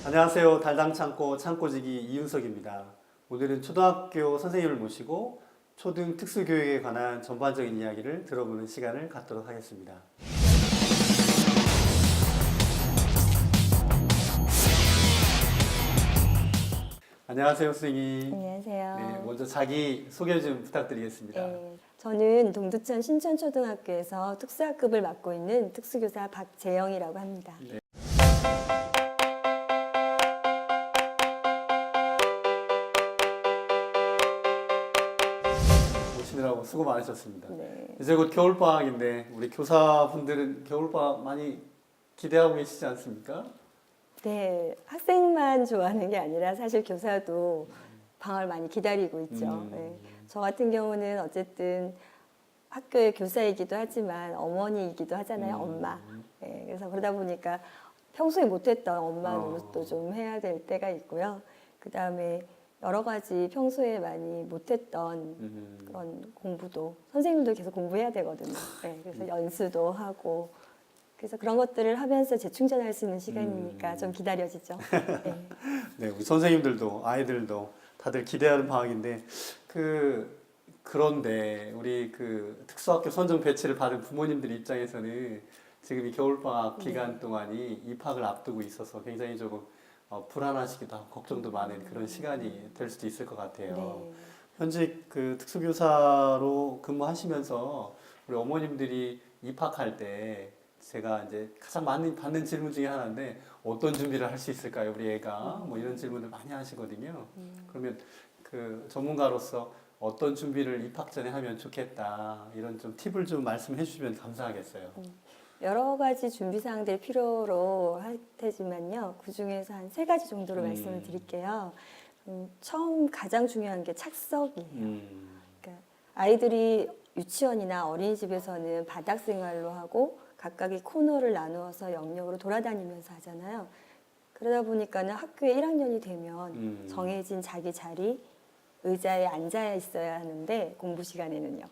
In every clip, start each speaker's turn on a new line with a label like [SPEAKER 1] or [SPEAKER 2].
[SPEAKER 1] 안녕하세요. 달당창고 창고지기 이윤석입니다. 오늘은 초등학교 선생님을 모시고 초등 특수교육에 관한 전반적인 이야기를 들어보는 시간을 갖도록 하겠습니다. 안녕하세요, 선생님.
[SPEAKER 2] 안녕하세요.
[SPEAKER 1] 네, 먼저 자기 소개 좀 부탁드리겠습니다.
[SPEAKER 2] 네, 저는 동두천 신천초등학교에서 특수학급을 맡고 있는 특수교사 박재영이라고 합니다.
[SPEAKER 1] 네. 오시느라고 수고 많으셨습니다.
[SPEAKER 2] 네.
[SPEAKER 1] 이제 곧 겨울방학인데 우리 교사분들은 겨울방학 많이 기대하고 계시지 않습니까?
[SPEAKER 2] 네, 학생만 좋아하는 게 아니라 사실 교사도 방학을 많이 기다리고 있죠. 네. 저 같은 경우는 어쨌든 학교의 교사이기도 하지만 어머니이기도 하잖아요, 엄마. 네, 그래서 그러다 보니까 평소에 못했던 엄마 노릇도 좀 해야 될 때가 있고요. 그 다음에 여러 가지 평소에 많이 못했던 그런 공부도 선생님도 계속 공부해야 되거든요. 네, 그래서 연수도 하고 그래서 그런 것들을 하면서 재충전할 수 있는 시간이니까 좀 기다려지죠. 네.
[SPEAKER 1] 네, 우리 선생님들도 아이들도 다들 기대하는 방학인데 그런데 우리 특수학교 선정 배치를 받은 부모님들 입장에서는 지금 이 겨울방학 기간 동안이 입학을 앞두고 있어서 굉장히 조금 불안하시기도 하고 걱정도 많은 그런 시간이 될 수도 있을 것 같아요.
[SPEAKER 2] 네.
[SPEAKER 1] 현직 특수교사로 근무하시면서 우리 어머님들이 입학할 때 제가 이제 가장 많이 받는 질문 중에 하나인데 어떤 준비를 할 수 있을까요, 우리 애가? 뭐 이런 질문을 많이 하시거든요. 그러면 전문가로서 어떤 준비를 입학 전에 하면 좋겠다 이런 좀 팁을 좀 말씀해 주시면 감사하겠어요.
[SPEAKER 2] 여러 가지 준비 사항들이 필요로 할 테지만요. 그 중에서 한 3가지 정도로 말씀을 드릴게요. 처음 가장 중요한 게 착석이에요. 그러니까 아이들이 유치원이나 어린이집에서는 바닥 생활로 하고 각각의 코너를 나누어서 영역으로 돌아다니면서 하잖아요. 그러다 보니까는 학교에 1학년이 되면 정해진 자기 자리, 의자에 앉아 있어야 하는데 공부 시간에는요.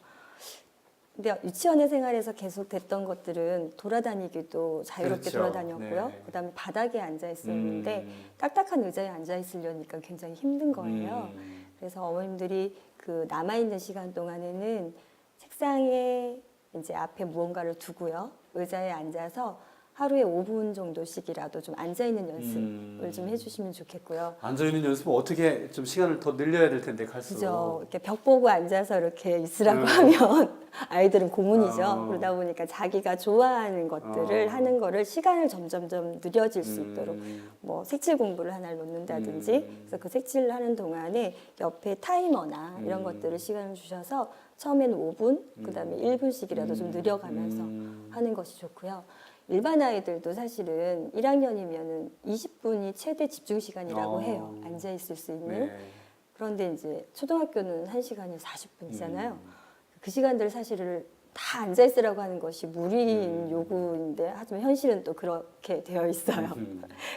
[SPEAKER 2] 근데 유치원의 생활에서 계속 됐던 것들은 돌아다니기도 자유롭게
[SPEAKER 1] 그렇죠.
[SPEAKER 2] 돌아다녔고요.
[SPEAKER 1] 네.
[SPEAKER 2] 그다음에 바닥에 앉아 있었는데 딱딱한 의자에 앉아 있으려니까 굉장히 힘든 거예요. 그래서 어머님들이 그 남아있는 시간 동안에는 책상에 이제 앞에 무언가를 두고요. 의자에 앉아서 하루에 5분 정도씩이라도 좀 앉아있는 연습을 좀 해주시면 좋겠고요.
[SPEAKER 1] 앉아있는 연습은 어떻게 좀 시간을 더 늘려야 될 텐데 갈수록.
[SPEAKER 2] 그죠. 이렇게 벽 보고 앉아서 이렇게 있으라고 하면 아이들은 고문이죠. 그러다 보니까 자기가 좋아하는 것들을 하는 거를 시간을 점점점 느려질 수 있도록 뭐 색칠 공부를 하나를 놓는다든지 그래서 그 색칠을 하는 동안에 옆에 타이머나 이런 것들을 시간을 주셔서 처음에는 5분, 그다음에 1분씩이라도 좀 늘려가면서 하는 것이 좋고요. 일반 아이들도 사실은 1학년이면은 20분이 최대 집중 시간이라고 해요. 앉아 있을 수 있는.
[SPEAKER 1] 네.
[SPEAKER 2] 그런데 이제 초등학교는 1시간이 40분이잖아요. 그 시간들 사실을 다 앉아 있으라고 하는 것이 무리인 요구인데 하지만 현실은 또 그렇게 되어 있어요.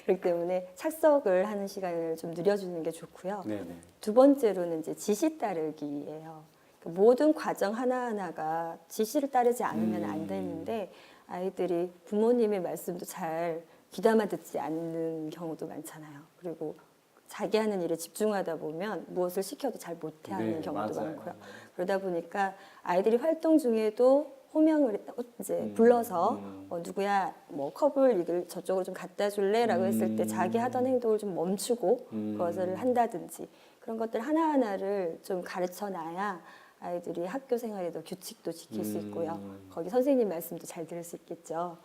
[SPEAKER 2] 그렇기 때문에 착석을 하는 시간을 좀 늘려주는 게 좋고요.
[SPEAKER 1] 네네.
[SPEAKER 2] 두 번째로는 이제 지시 따르기예요. 모든 과정 하나하나가 지시를 따르지 않으면 안 되는데 아이들이 부모님의 말씀도 잘 귀담아 듣지 않는 경우도 많잖아요. 그리고 자기 하는 일에 집중하다 보면 무엇을 시켜도 잘 못하는
[SPEAKER 1] 네,
[SPEAKER 2] 경우도
[SPEAKER 1] 맞아요.
[SPEAKER 2] 많고요. 그러다 보니까 아이들이 활동 중에도 호명을 이제 불러서 누구야 뭐 컵을 이걸 저쪽으로 좀 갖다 줄래라고 했을 때 자기 하던 행동을 좀 멈추고 그것을 한다든지 그런 것들 하나하나를 좀 가르쳐 놔야 아이들이 학교 생활에도 규칙도 지킬 수 있고요. 거기 선생님 말씀도 잘 들을 수 있겠죠.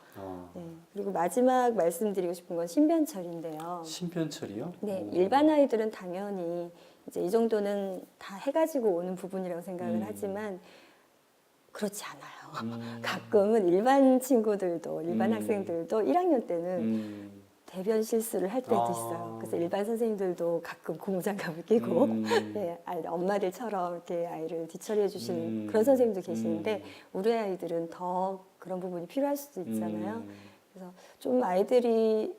[SPEAKER 2] 네. 그리고 마지막 말씀드리고 싶은 건 신변철인데요.
[SPEAKER 1] 신변철이요?
[SPEAKER 2] 네, 일반 아이들은 당연히 이제 이 정도는 다 해가지고 오는 부분이라고 생각을 하지만 그렇지 않아요. 가끔은 일반 친구들도, 일반 학생들도 1학년 때는 대변 실수를 할 때도 있어요. 그래서 일반 선생님들도 가끔 고무장갑을 끼고 네, 엄마들처럼 이렇게 아이를 뒤처리해 주시는 그런 선생님도 계시는데 우리 아이들은 더 그런 부분이 필요할 수도 있잖아요. 그래서 좀 아이들이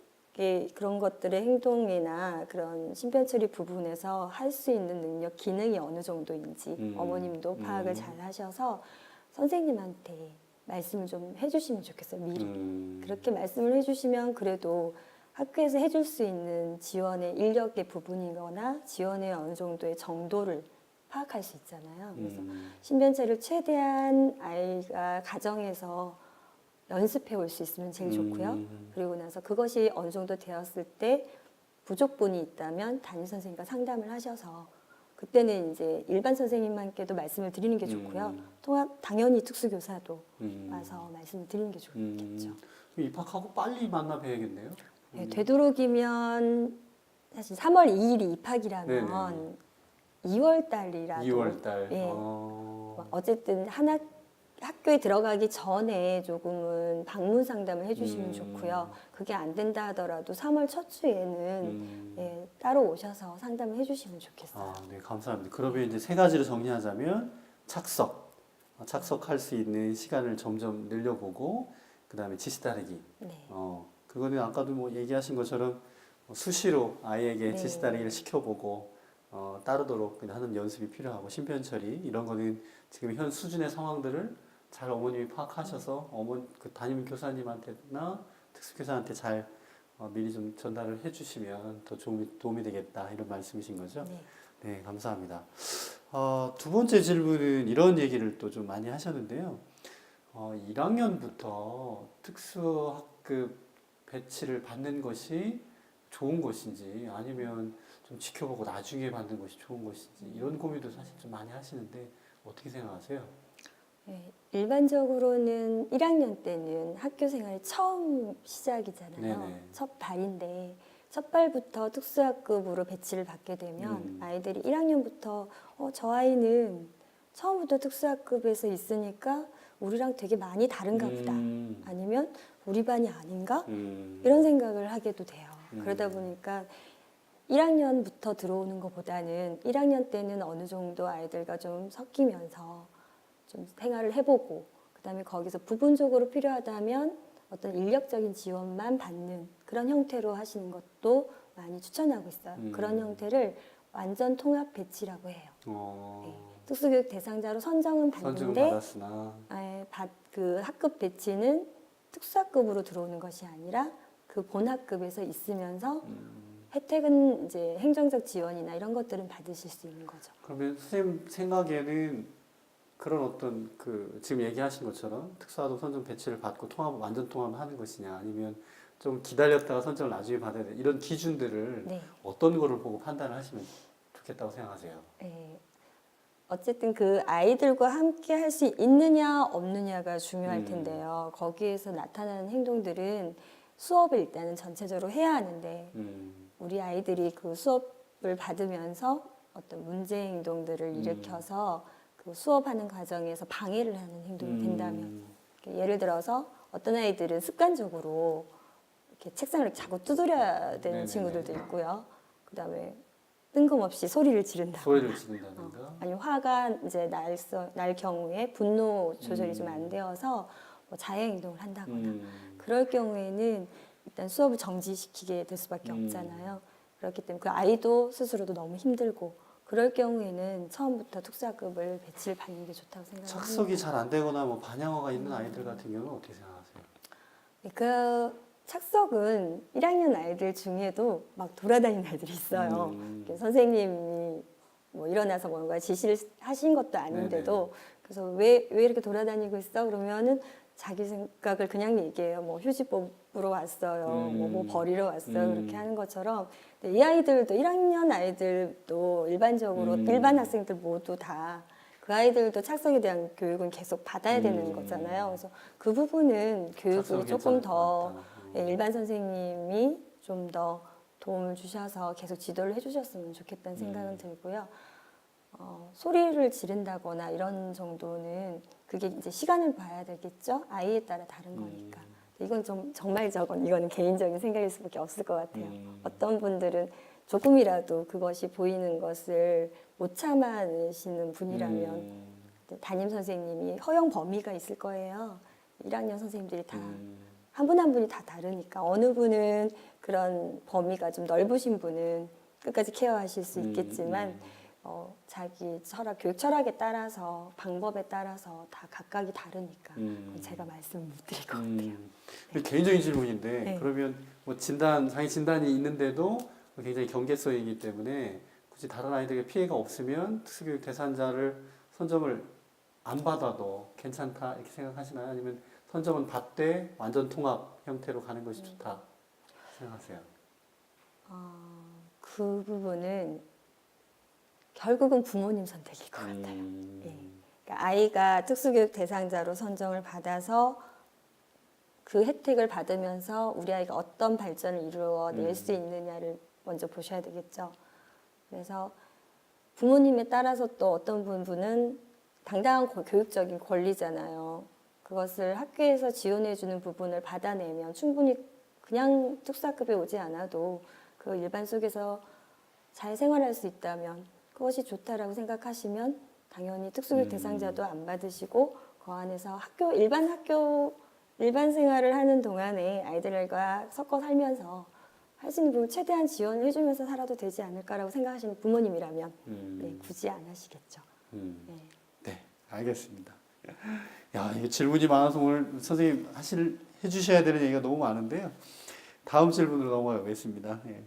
[SPEAKER 2] 그런 것들의 행동이나 그런 신변처리 부분에서 할 수 있는 능력, 기능이 어느 정도인지 어머님도 파악을 잘 하셔서 선생님한테 말씀을 좀 해주시면 좋겠어요. 미리. 그렇게 말씀을 해주시면 그래도 학교에서 해줄 수 있는 지원의 인력의 부분이거나 지원의 어느 정도의 정도를 파악할 수 있잖아요. 그래서 신변체를 최대한 아이가 가정에서 연습해 올 수 있으면 제일 좋고요. 그리고 나서 그것이 어느 정도 되었을 때 부족분이 있다면 담임 선생님과 상담을 하셔서 그때는 이제 일반 선생님만께도 말씀을 드리는 게 좋고요. 당연히 특수교사도 와서 말씀을 드리는 게 좋겠죠.
[SPEAKER 1] 입학하고 빨리 만나 뵈야겠네요.
[SPEAKER 2] 네, 되도록이면 사실 3월 2일이 입학이라면
[SPEAKER 1] 네네.
[SPEAKER 2] 2월 달이라도
[SPEAKER 1] 2월 달.
[SPEAKER 2] 예. 어쨌든 학교에 들어가기 전에 조금은 방문 상담을 해주시면 좋고요. 그게 안 된다 하더라도 3월 첫 주에는 예, 따로 오셔서 상담을 해주시면 좋겠어요.
[SPEAKER 1] 아, 네, 감사합니다. 그러면 이제 세 가지를 정리하자면 착석할 수 있는 시간을 점점 늘려보고 그다음에 지시 따르기.
[SPEAKER 2] 네.
[SPEAKER 1] 그거는 아까도 뭐 얘기하신 것처럼 수시로 아이에게
[SPEAKER 2] 네.
[SPEAKER 1] 지시 따르기를 시켜보고 따르도록 그냥 하는 연습이 필요하고 신변 처리 이런 거는 지금 현 수준의 상황들을 잘 어머님이 파악하셔서 그 담임 교사님한테나 특수교사한테 잘 미리 좀 전달을 해주시면 더 도움이 되겠다 이런 말씀이신 거죠?
[SPEAKER 2] 네.
[SPEAKER 1] 네, 감사합니다. 두 번째 질문은 이런 얘기를 또 좀 많이 하셨는데요. 1학년부터 특수학급 배치를 받는 것이 좋은 것인지 아니면 좀 지켜보고 나중에 받는 것이 좋은 것인지 이런 고민도 사실 좀 많이 하시는데 어떻게 생각하세요?
[SPEAKER 2] 네, 일반적으로는 1학년 때는 학교 생활이 처음 시작이잖아요.
[SPEAKER 1] 네네.
[SPEAKER 2] 첫 발인데 첫 발부터 특수학급으로 배치를 받게 되면 아이들이 1학년부터 저 아이는 처음부터 특수학급에서 있으니까 우리랑 되게 많이 다른가 보다. 아니면 우리 반이 아닌가? 이런 생각을 하게도 돼요. 그러다 보니까 1학년부터 들어오는 것보다는 1학년 때는 어느 정도 아이들과 좀 섞이면서 좀 생활을 해보고 그다음에 거기서 부분적으로 필요하다면 어떤 인력적인 지원만 받는 그런 형태로 하시는 것도 많이 추천하고 있어요. 그런 형태를 완전 통합 배치라고 해요. 네. 특수교육 대상자로 선정은 받는데
[SPEAKER 1] 받았으나
[SPEAKER 2] 그 학급 배치는 특수학급으로 들어오는 것이 아니라 그 본학급에서 있으면서 혜택은 이제 행정적 지원이나 이런 것들은 받으실 수 있는 거죠.
[SPEAKER 1] 그러면 선생님 생각에는 그런 어떤 지금 얘기하신 것처럼 특수아동 선정 배치를 받고 완전 통합을 하는 것이냐 아니면 좀 기다렸다가 선정을 나중에 받아야 돼 이런 기준들을
[SPEAKER 2] 네.
[SPEAKER 1] 어떤 거를 보고 판단을 하시면 좋겠다고 생각하세요?
[SPEAKER 2] 네. 어쨌든 그 아이들과 함께 할 수 있느냐 없느냐가 중요할 텐데요. 거기에서 나타나는 행동들은 수업을 일단은 전체적으로 해야 하는데 우리 아이들이 그 수업을 받으면서 어떤 문제 행동들을 일으켜서 그 수업하는 과정에서 방해를 하는 행동이 된다면 예를 들어서 어떤 아이들은 습관적으로 이렇게 책상을 자꾸 두드려야 되는
[SPEAKER 1] 네네네.
[SPEAKER 2] 친구들도 있고요. 그다음에 뜬금없이 소리를 지른다거나
[SPEAKER 1] 소리를 지른다든가
[SPEAKER 2] 아니면 화가 이제 날 경우에 분노 조절이 좀 안 되어서 뭐 자해 행동을 한다거나 그럴 경우에는 일단 수업을 정지시키게 될 수밖에 없잖아요. 그렇기 때문에 그 아이도 스스로도 너무 힘들고 그럴 경우에는 처음부터 특수학급을 배치를 받는 게 좋다고 생각합니다.
[SPEAKER 1] 착석이 잘 안 되거나 뭐 반영어가 있는 아이들 같은 경우는 어떻게 생각하세요?
[SPEAKER 2] 그 착석은 1학년 아이들 중에도 막 돌아다니는 아이들이 있어요. 선생님이 뭐 일어나서 뭔가 지시를 하신 것도 아닌데도
[SPEAKER 1] 네네.
[SPEAKER 2] 그래서 왜 이렇게 돌아다니고 있어? 그러면은 자기 생각을 그냥 얘기해요. 뭐 휴지 뽑으러 왔어요. 뭐 버리러 왔어요. 그렇게 하는 것처럼 근데 이 아이들도 1학년 아이들도 일반적으로 일반 학생들 모두 다 그 아이들도 착석에 대한 교육은 계속 받아야 되는 거잖아요. 그래서 그 부분은 교육을
[SPEAKER 1] 착석은
[SPEAKER 2] 조금
[SPEAKER 1] 괜찮을
[SPEAKER 2] 더
[SPEAKER 1] 것 같다.
[SPEAKER 2] 일반 선생님이 좀 더 도움을 주셔서 계속 지도를 해주셨으면 좋겠다는 생각은 들고요. 소리를 지른다거나 이런 정도는 그게 이제 시간을 봐야 되겠죠. 아이에 따라 다른 거니까. 이건 좀 정말 이거는 개인적인 생각일 수밖에 없을 것 같아요. 어떤 분들은 조금이라도 그것이 보이는 것을 못 참아내시는 분이라면 담임 선생님이 허용 범위가 있을 거예요. 1학년 선생님들이 다 한 분 한 분이 다 다르니까 어느 분은 그런 범위가 좀 넓으신 분은 끝까지 케어하실 수 있겠지만 자기 교육 철학에 따라서 방법에 따라서 다 각각이 다르니까 제가 말씀을 못 드릴 것 같아요.
[SPEAKER 1] 개인적인 질문인데
[SPEAKER 2] 네.
[SPEAKER 1] 그러면 뭐 장애 진단이 있는데도 굉장히 경계성이기 때문에 굳이 다른 아이들에게 피해가 없으면 특수교육 대상자를 선정을 안 받아도 괜찮다 이렇게 생각하시나요? 아니면 선정은 받되 완전 통합 형태로 가는 것이 좋다 생각하세요?
[SPEAKER 2] 그 부분은 결국은 부모님 선택일 것 같아요. 예. 그러니까 아이가 특수교육 대상자로 선정을 받아서 그 혜택을 받으면서 우리 아이가 어떤 발전을 이루어낼 수 있느냐를 먼저 보셔야 되겠죠. 그래서 부모님에 따라서 또 어떤 부분은 당당한 교육적인 권리잖아요. 그것을 학교에서 지원해주는 부분을 받아내면 충분히 그냥 특수학급에 오지 않아도 그 일반 속에서 잘 생활할 수 있다면 그것이 좋다라고 생각하시면 당연히 특수교육 대상자도 안 받으시고 그 안에서 일반 생활을 하는 동안에 아이들과 섞어 살면서 할 수 있는 부분 최대한 지원을 해주면서 살아도 되지 않을까라고 생각하시는 부모님이라면 네, 굳이 안 하시겠죠. 네.
[SPEAKER 1] 네, 알겠습니다. 야, 이게 질문이 많아서 오늘 선생님 해주셔야 되는 얘기가 너무 많은데요. 다음 질문으로 넘어가 보겠습니다. 예.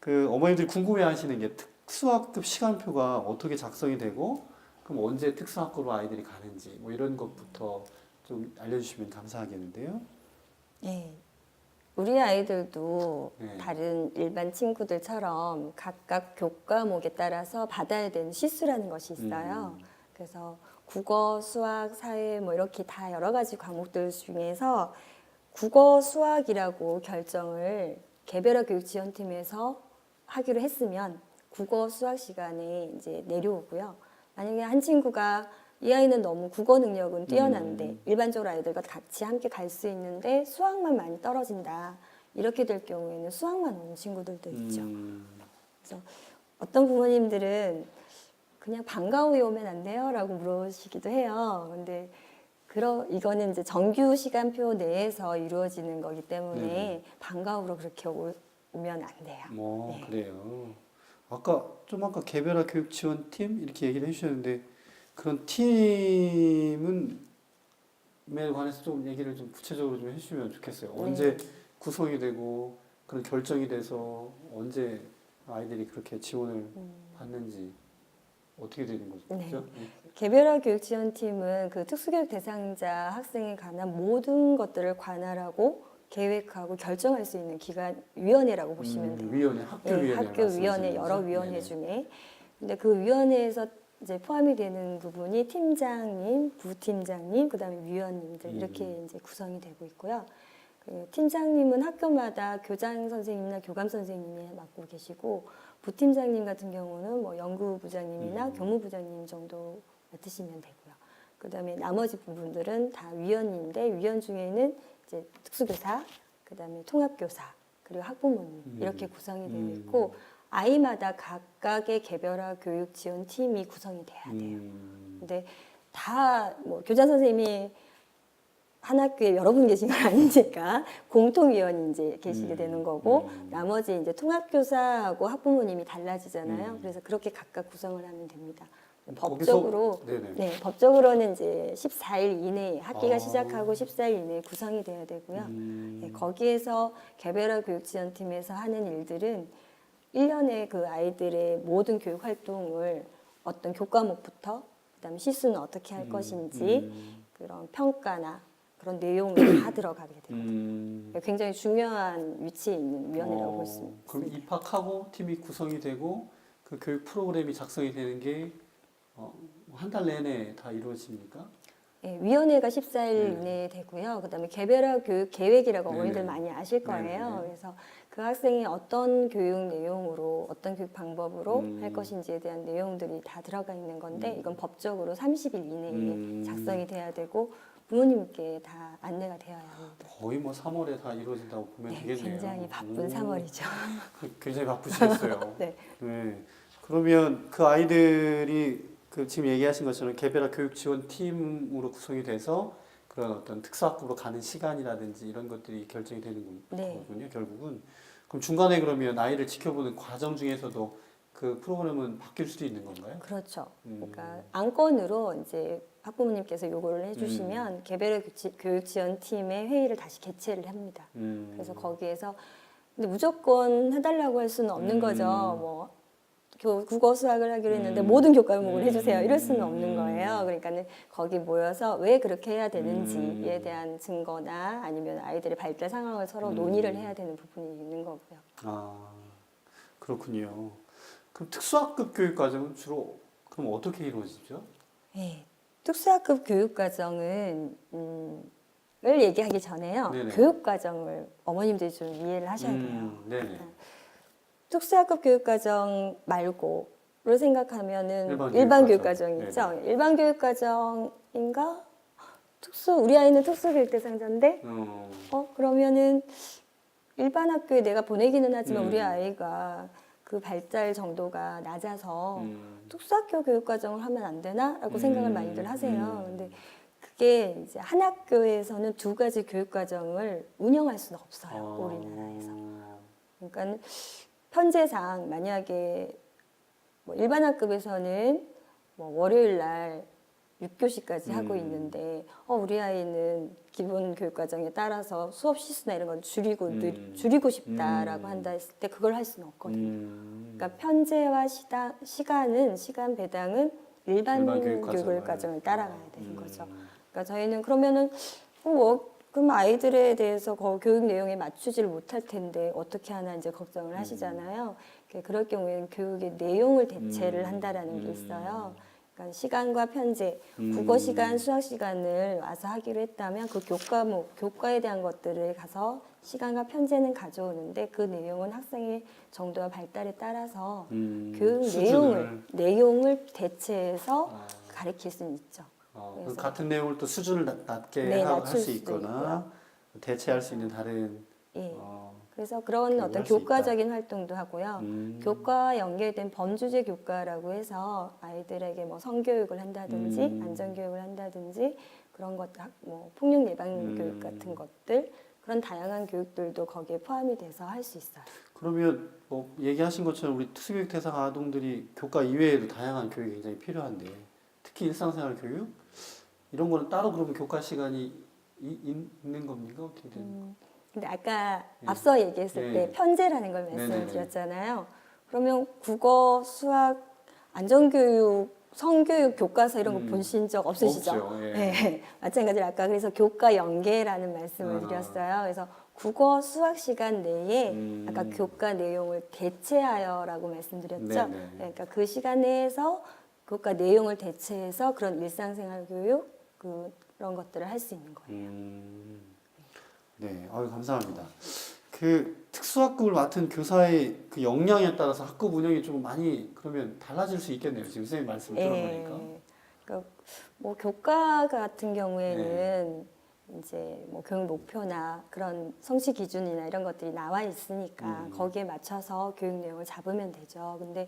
[SPEAKER 1] 그 어머니들이 궁금해하시는 게 특수학급 시간표가 어떻게 작성이 되고 그럼 언제 특수학급으로 아이들이 가는지 뭐 이런 것부터 좀 알려주시면 감사하겠는데요.
[SPEAKER 2] 네. 우리 아이들도
[SPEAKER 1] 네.
[SPEAKER 2] 다른 일반 친구들처럼 각각 교과목에 따라서 받아야 되는 시수라는 것이 있어요. 그래서 국어, 수학, 사회 뭐 이렇게 다 여러 가지 과목들 중에서 국어, 수학이라고 결정을 개별화 교육 지원팀에서 하기로 했으면 국어, 수학 시간에 이제 내려오고요. 만약에 한 친구가 이 아이는 너무 국어 능력은 뛰어난데 일반적으로 아이들과 같이 함께 갈 수 있는데 수학만 많이 떨어진다. 이렇게 될 경우에는 수학만 오는 친구들도 있죠. 그래서 어떤 부모님들은 그냥 방과 후에 오면 안 돼요? 라고 물으시기도 해요. 근데 이거는 이제 정규 시간표 내에서 이루어지는 거기 때문에 방과 후로 그렇게 오면 안 돼요.
[SPEAKER 1] 뭐
[SPEAKER 2] 네.
[SPEAKER 1] 그래요. 아까 개별화 교육 지원팀 이렇게 얘기를 해주셨는데 그런 팀은 에 관해서 좀 얘기를 좀 구체적으로 좀 해주시면 좋겠어요. 언제 구성이 되고 그런 결정이 돼서 언제 아이들이 그렇게 지원을 받는지 어떻게 되는 거죠?
[SPEAKER 2] 네.
[SPEAKER 1] 그죠?
[SPEAKER 2] 개별화 교육 지원팀은 그 특수교육 대상자 학생에 관한 모든 것들을 관할하고 계획하고 결정할 수 있는 위원회라고 보시면 돼요.
[SPEAKER 1] 위원회, 학교위원회.
[SPEAKER 2] 학교위원회 여러 위원회 중에. 근데 그 위원회에서 이제 포함이 되는 부분이 팀장님, 부팀장님, 그다음에 위원님들 이렇게 이제 구성이 되고 있고요. 그 팀장님은 학교마다 교장 선생님이나 교감 선생님이 맡고 계시고 부팀장님 같은 경우는 뭐 연구부장님이나 교무부장님 정도 맡으시면 되고요. 그다음에 나머지 부분들은 다 위원인데 위원 중에는 이제 특수교사, 그다음에 통합교사, 그리고 학부모님 이렇게 구성이 되어 있고 아이마다 각각의 개별화 교육 지원 팀이 구성이 돼야 돼요. 근데 다 뭐 교장 선생님이 한 학교에 여러 분 계신 건 아니니까 공통위원이 이제 계시게 되는 거고 나머지 이제 통합교사하고 학부모님이 달라지잖아요. 그래서 그렇게 각각 구성을 하면 됩니다. 법적으로는 이제 14일 이내에 학기가 시작하고 14일 이내에 구성이 돼야 되고요. 네, 거기에서 개별화 교육지원팀에서 하는 일들은 1년에 그 아이들의 모든 교육 활동을 어떤 교과목부터 그다음에 시수는 어떻게 할 것인지 그런 평가나 그런 내용이 다 들어가게 되거든요. 굉장히 중요한 위치에 있는 위원회라고 볼 수 있습니다.
[SPEAKER 1] 그럼 입학하고 팀이 구성이 되고 그 교육 프로그램이 작성이 되는 게 한 달 내내 다 이루어집니까?
[SPEAKER 2] 네, 위원회가 14일 이내에 되고요. 그다음에 개별화 교육 계획이라고 어머니들 많이 아실 거예요. 그래서 그 학생이 어떤 교육 내용으로 어떤 교육 방법으로 할 것인지에 대한 내용들이 다 들어가 있는 건데 이건 법적으로 30일 이내에 작성이 돼야 되고 부모님께 다 안내가 되어야 합니다.
[SPEAKER 1] 거의 뭐 3월에 다 이루어진다고 보면 되겠네요.
[SPEAKER 2] 굉장히 바쁜 3월이죠.
[SPEAKER 1] 굉장히 바쁘시겠어요.
[SPEAKER 2] 네.
[SPEAKER 1] 네. 그러면 그 아이들이 그 지금 얘기하신 것처럼 개별화 교육 지원 팀으로 구성이 돼서 그런 어떤 특수학급으로 가는 시간이라든지 이런 것들이 결정이 되는 거군요. 결국은. 그럼 중간에 그러면 아이를 지켜보는 과정 중에서도 그 프로그램은 바뀔 수도 있는 건가요?
[SPEAKER 2] 그렇죠. 그러니까 안건으로 이제 학부모님께서 요구를 해주시면 개별의 교육 지원팀의 회의를 다시 개최를 합니다. 그래서 거기에서 근데 무조건 해달라고 할 수는 없는 거죠. 뭐 국어 수학을 하기로 했는데 모든 교과 과목을 해주세요. 이럴 수는 없는 거예요. 그러니까는 거기 모여서 왜 그렇게 해야 되는지에 대한 증거나 아니면 아이들의 발달 상황을 서로 논의를 해야 되는 부분이 있는 거고요.
[SPEAKER 1] 아, 그렇군요. 그럼 특수학급 교육 과정은 주로 그럼 어떻게 이루어지죠?
[SPEAKER 2] 네. 특수학급 교육 과정은 을 얘기하기 전에요.
[SPEAKER 1] 네네.
[SPEAKER 2] 교육 과정을 어머님들이 좀 이해를 하셔야 돼요.
[SPEAKER 1] 네네.
[SPEAKER 2] 특수학급 교육 과정 말고를 생각하면은
[SPEAKER 1] 일반
[SPEAKER 2] 일반 교육
[SPEAKER 1] 교육과정.
[SPEAKER 2] 과정이 있죠. 일반 교육 과정인가? 우리 아이는 특수교육 대상자인데 그러면은 일반 학교에 내가 보내기는 하지만 우리 아이가 그 발달 정도가 낮아서 특수학교 교육 과정을 하면 안 되나라고 생각을 많이들 하세요. 근데 그게 이제 한 학교에서는 두 가지 교육 과정을 운영할 수는 없어요. 우리나라에서. 그러니까 현재상 만약에 뭐 일반 학급에서는 뭐 월요일 날 6교시까지 하고 있는데 우리 아이는 기본 교육 과정에 따라서 수업 시수나 이런 건 줄이고 싶다라고 한다 했을 때 그걸 할 수는 없거든요. 그러니까 편제와 시간 배당은 일반 교육 과정을 따라가야 되는 거죠. 그러니까 저희는 그러면은 그럼 아이들에 대해서 교육 내용에 맞추지를 못할 텐데 어떻게 하나 이제 걱정을 하시잖아요. 그럴 경우에는 교육의 내용을 대체를 한다라는 게 있어요. 그러니까 시간과 편제, 국어 시간, 수학 시간을 와서 하기로 했다면 그 교과에 대한 것들을 가서 시간과 편제는 가져오는데 그 내용은 학생의 정도와 발달에 따라서 교육 내용을 대체해서 가르칠 수는 있죠.
[SPEAKER 1] 그래서 같은 내용을 또 수준을 낮게 할 수 있거나 대체할 수 있는 다른
[SPEAKER 2] 그래서 그런 어떤 교과적인 활동도 하고요. 교과와 연계된 범주제 교과라고 해서 아이들에게 뭐 성교육을 한다든지 안전교육을 한다든지 그런 것들, 뭐 폭력 예방 교육 같은 것들 그런 다양한 교육들도 거기에 포함이 돼서 할 수 있어요.
[SPEAKER 1] 그러면 뭐 얘기하신 것처럼 우리 특수교육 대상 아동들이 교과 이외에도 다양한 교육이 굉장히 필요한데 특히 일상생활 교육 이런 거는 따로 그러면 교과 시간이 있는 겁니까? 어떻게 되는 겁니까?
[SPEAKER 2] 근데 아까 앞서 얘기했을 때 편제라는 걸 말씀을 드렸잖아요. 그러면 국어, 수학, 안전교육, 성교육 교과서 이런 거 보신 적 없으시죠?
[SPEAKER 1] 없죠.
[SPEAKER 2] 네, 마찬가지로 아까 그래서 교과 연계라는 말씀을 드렸어요. 그래서 국어, 수학 시간 내에 아까 교과 내용을 대체하여라고 말씀드렸죠. 그러니까 그 시간 내에서 교과 내용을 대체해서 그런 일상생활 교육 그런 것들을 할 수 있는 거예요.
[SPEAKER 1] 네, 감사합니다. 그 특수학급을 맡은 교사의 그 역량에 따라서 학급 운영이 좀 많이 그러면 달라질 수 있겠네요. 지금 선생님 말씀을 들어보니까.
[SPEAKER 2] 그러니까 뭐 교과 같은 경우에는 이제 뭐 교육 목표나 그런 성취 기준이나 이런 것들이 나와 있으니까 거기에 맞춰서 교육 내용을 잡으면 되죠. 근데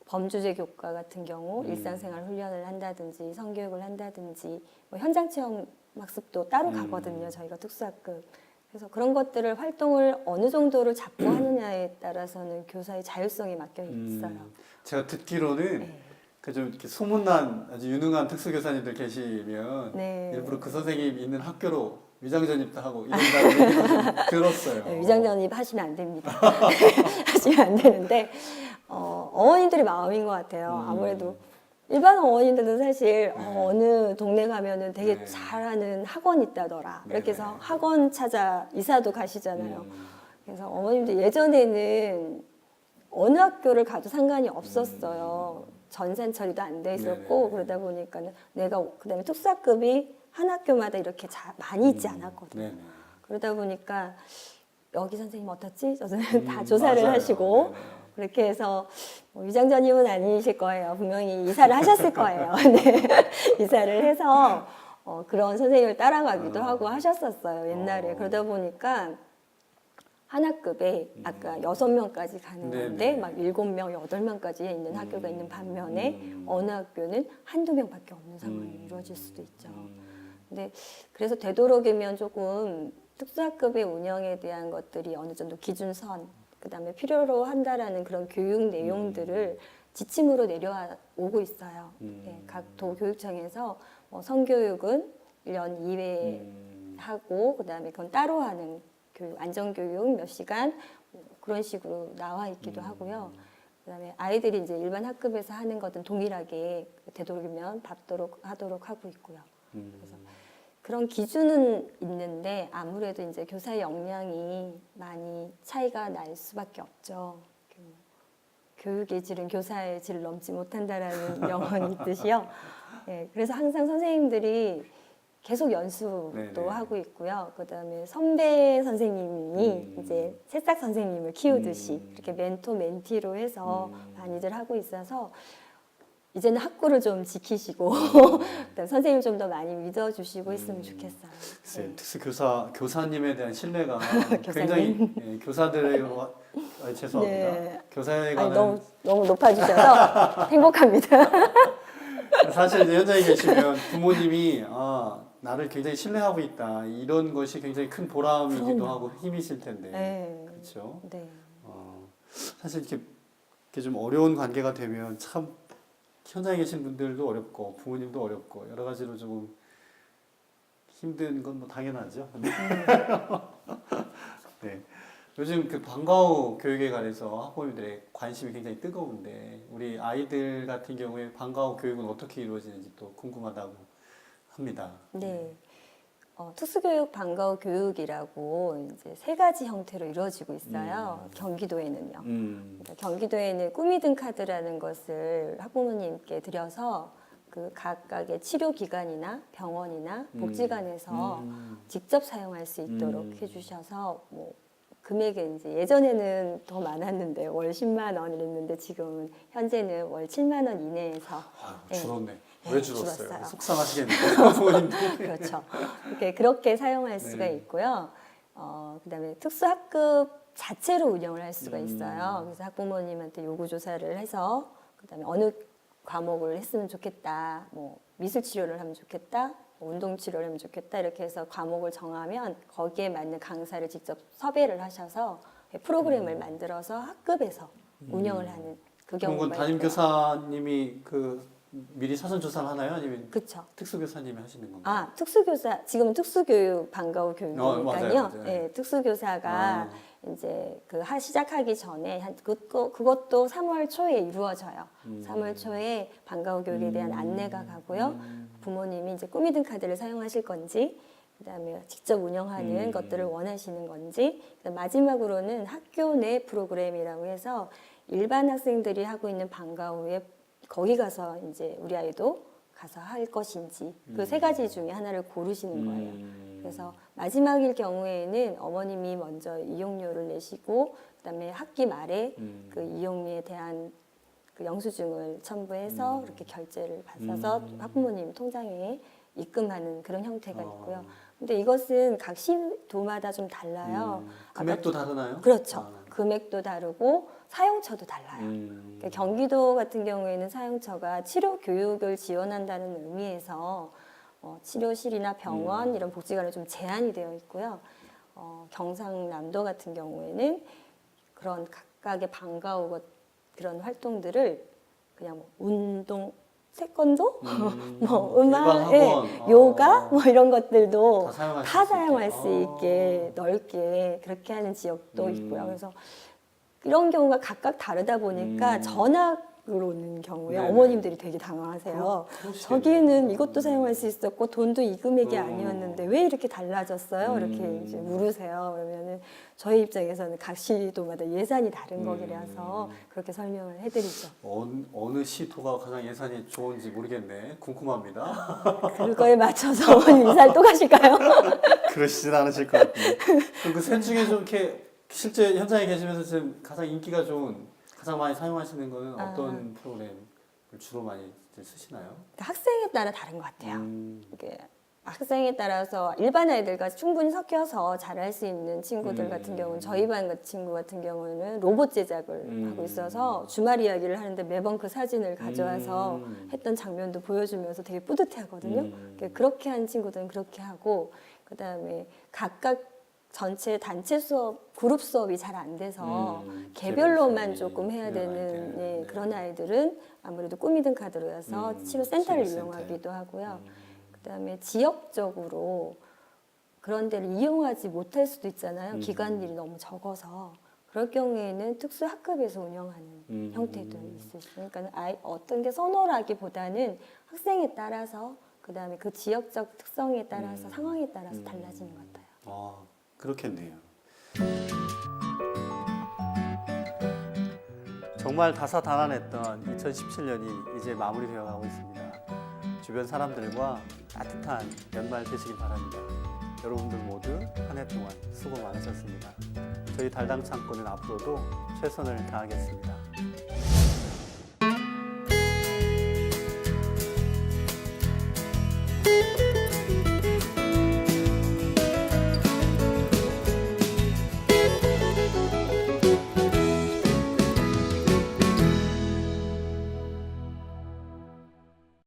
[SPEAKER 2] 범주제 교과 같은 경우 일상생활 훈련을 한다든지 성교육을 한다든지 뭐 현장 체험 학습도 따로 가거든요. 저희가 특수학급. 그래서 그런 것들을 활동을 어느 정도를 잡고 하느냐에 따라서는 교사의 자율성이 맡겨 있어요.
[SPEAKER 1] 제가 듣기로는 그 좀 이렇게 소문난 아주 유능한 특수교사님들 계시면 일부러 그 선생님 있는 학교로 위장 전입도 하고 이런다는 얘기도 좀 들었어요.
[SPEAKER 2] 네, 위장 전입 하시면 안 됩니다. 하시면 안 되는데 어머님들의 마음인 것 같아요. 아무래도 일반 어머님들도 사실 어느 동네 가면은 되게 잘하는 학원 있다더라. 이렇게 해서 학원 찾아 이사도 가시잖아요. 그래서 어머님들 예전에는 어느 학교를 가도 상관이 없었어요. 전산 처리도 안 돼 있었고 그러다 보니까는 내가 그다음에 특수학급이 한 학교마다 이렇게 많이 있지 않았거든요. 그러다 보니까 여기 선생님 어떻지? 저는 다 조사를 하시고 그렇게 해서 위장 전입은 아니실 거예요. 분명히 이사를 하셨을 거예요. 네. 이사를 해서 그런 선생님을 따라가기도 하고 하셨었어요. 옛날에. 그러다 보니까 한 학급에 아까 6명까지 가능한데 막 7명, 8명까지 있는 학교가 있는 반면에 어느 학교는 한두 명밖에 없는 상황이 이루어질 수도 있죠. 근데 그래서 되도록이면 조금 특수학급의 운영에 대한 것들이 어느 정도 기준선 그다음에 필요로 한다라는 그런 교육 내용들을 지침으로 내려오고 있어요. 예, 각 도교육청에서 성교육은 1년 2회 하고 그다음에 그건 따로 하는 교육, 안전교육 몇 시간 뭐 그런 식으로 나와 있기도 하고요. 그다음에 아이들이 이제 일반 학급에서 하는 것은 동일하게 되도록이면 받도록 하도록 하고 있고요. 그래서 그런 기준은 있는데 아무래도 이제 교사의 역량이 많이 차이가 날 수밖에 없죠. 교육의 질은 교사의 질을 넘지 못한다라는 명언이 있듯이요. 예, 그래서 항상 선생님들이 계속 연수도
[SPEAKER 1] 네네.
[SPEAKER 2] 하고 있고요. 그다음에 선배 선생님이 이제 새싹 선생님을 키우듯이 이렇게 멘토 멘티로 해서 많이들 하고 있어서 이제는 학구를 좀 지키시고 그다음에 선생님 좀 더 많이 믿어주시고 했으면 좋겠어요.
[SPEAKER 1] 글쎄,
[SPEAKER 2] 네.
[SPEAKER 1] 특수 교사님에 대한 신뢰가
[SPEAKER 2] 교사님.
[SPEAKER 1] 굉장히 죄송합니다.
[SPEAKER 2] 네.
[SPEAKER 1] 교사에
[SPEAKER 2] 아니,
[SPEAKER 1] 관한
[SPEAKER 2] 너무 높아주셔서 행복합니다.
[SPEAKER 1] 사실 이제 현장에 계시면 부모님이 나를 굉장히 신뢰하고 있다 이런 것이 굉장히 큰 보람이기도
[SPEAKER 2] 그럼요.
[SPEAKER 1] 하고 힘이실 텐데
[SPEAKER 2] 네.
[SPEAKER 1] 그렇죠.
[SPEAKER 2] 네.
[SPEAKER 1] 사실 이렇게 좀 어려운 관계가 되면 참 현장에 계신 분들도 어렵고 부모님도 어렵고 여러 가지로 조금 힘든 건 뭐 당연하죠. 네. 네. 요즘 그 방과 후 교육에 관해서 학부모님들의 관심이 굉장히 뜨거운데 우리 아이들 같은 경우에 방과 후 교육은 어떻게 이루어지는지 또 궁금하다고 합니다.
[SPEAKER 2] 네. 특수교육 방과 후 교육이라고 이제 세 가지 형태로 이루어지고 있어요. 경기도에는요. 그러니까 경기도에는 꿈이 든 카드라는 것을 학부모님께 드려서 그 각각의 치료 기관이나 병원이나 복지관에서 직접 사용할 수 있도록 해주셔서 뭐 금액은 이제 예전에는 더 많았는데 월 10만 원 이랬는데 지금은 현재는 월 7만 원 이내에서
[SPEAKER 1] 줄었네.
[SPEAKER 2] 네,
[SPEAKER 1] 왜 줄었어요?
[SPEAKER 2] 줄었어요.
[SPEAKER 1] 속상하시겠네요. 부모님들.
[SPEAKER 2] 그렇죠. 그렇게 사용할 수가
[SPEAKER 1] 네.
[SPEAKER 2] 있고요. 그다음에 특수학급 자체로 운영을 할 수가 있어요. 그래서 학부모님한테 요구 조사를 해서 그다음에 어느 과목을 했으면 좋겠다. 뭐 미술 치료를 하면 좋겠다. 뭐 운동 치료를 하면 좋겠다. 이렇게 해서 과목을 정하면 거기에 맞는 강사를 직접 섭외를 하셔서 프로그램을 만들어서 학급에서 운영을 하는 그
[SPEAKER 1] 그럼
[SPEAKER 2] 경우가
[SPEAKER 1] 그건 담임
[SPEAKER 2] 있고요.
[SPEAKER 1] 교사님이 미리 사전 조사를 하나요? 아니면
[SPEAKER 2] 그렇죠.
[SPEAKER 1] 특수 교사님이 하시는 건가요?
[SPEAKER 2] 특수교사, 지금은 특수교육, 방과 후 교육이니까요.
[SPEAKER 1] 맞아요.
[SPEAKER 2] 예, 특수교사가 이제 시작하기 전에 그것도 3월 초에 이루어져요. 3월 초에 방과 후 교육에 대한 안내가 가고요. 부모님이 이제 꿈이 든 카드를 사용하실 건지, 그다음에 직접 운영하는 것들을 원하시는 건지, 마지막으로는 학교 내 프로그램이라고 해서 일반 학생들이 하고 있는 방과 후에 거기 가서 이제 우리 아이도 가서 할 것인지 그 세 가지 중에 하나를 고르시는 거예요. 그래서 마지막일 경우에는 어머님이 먼저 이용료를 내시고 그다음에 학기 말에 그 이용료에 대한 그 영수증을 첨부해서 이렇게 결제를 받아서 학부모님 통장에 입금하는 그런 형태가 있고요. 근데 이것은 각 시도마다 좀 달라요.
[SPEAKER 1] 금액도 다르나요?
[SPEAKER 2] 그렇죠. 금액도 다르고 사용처도 달라요. 그러니까 경기도 같은 경우에는 사용처가 치료 교육을 지원한다는 의미에서 치료실이나 병원 이런 복지관에 좀 제한이 되어 있고요. 경상남도 같은 경우에는 그런 각각의 방과 후 그런 활동들을 그냥 뭐 운동, 태권도, 뭐 음악, 요가 뭐 이런 것들도 다 사용할 수 있게 넓게 그렇게 하는 지역도 있고요. 그래서 이런 경우가 각각 다르다 보니까 전학으로 오는 경우에
[SPEAKER 1] 네네.
[SPEAKER 2] 어머님들이 되게 당황하세요. 저기는 이것도 사용할 수 있었고 돈도 이 금액이 아니었는데 왜 이렇게 달라졌어요? 이렇게 이제 물으세요. 그러면은 저희 입장에서는 각 시도마다 예산이 다른 거기라서 그렇게 설명을 해드리죠.
[SPEAKER 1] 어느 시도가 가장 예산이 좋은지 모르겠네. 궁금합니다.
[SPEAKER 2] 그거에 맞춰서 어머님 이사를 또 가실까요?
[SPEAKER 1] 그러시진 않으실 것 같은데. 그럼 그 셋 중에 좀 이렇게 실제 현장에 계시면서 지금 가장 인기가 좋은, 가장 많이 사용하시는 거는 어떤 프로그램을 주로 많이 이제 쓰시나요?
[SPEAKER 2] 학생에 따라 다른 것 같아요. 이게 학생에 따라서 일반 아이들과 충분히 섞여서 잘할 수 있는 친구들 같은 경우는 저희 반 친구 같은 경우는 로봇 제작을 하고 있어서 주말 이야기를 하는데 매번 그 사진을 가져와서 했던 장면도 보여주면서 되게 뿌듯해하거든요. 그렇게 한 친구들은 그렇게 하고 그다음에 각각 전체 단체 수업, 그룹 수업이 잘 안 돼서 개별로만
[SPEAKER 1] 개별 수업이
[SPEAKER 2] 조금 해야
[SPEAKER 1] 필요한
[SPEAKER 2] 되는
[SPEAKER 1] 아이들.
[SPEAKER 2] 예,
[SPEAKER 1] 네.
[SPEAKER 2] 그런 아이들은 아무래도 꾸미든 카드로여서 치료센터를
[SPEAKER 1] 치료센터.
[SPEAKER 2] 이용하기도 하고요. 그다음에 지역적으로 그런 데를 이용하지 못할 수도 있잖아요. 기관일이 너무 적어서. 그럴 경우에는 특수학급에서 운영하는 형태도 있을 수 있어요. 그러니까 어떤 게 선호라기보다는 학생에 따라서 그다음에 그 지역적 특성에 따라서 상황에 따라서 달라지는 것 같아요.
[SPEAKER 1] 그렇겠네요. 정말 다사다난했던 2017년이 이제 마무리되어 가고 있습니다. 주변 사람들과 따뜻한 연말 되시길 바랍니다. 여러분들 모두 한 해 동안 수고 많으셨습니다. 저희 달당 창고는 앞으로도 최선을 다하겠습니다.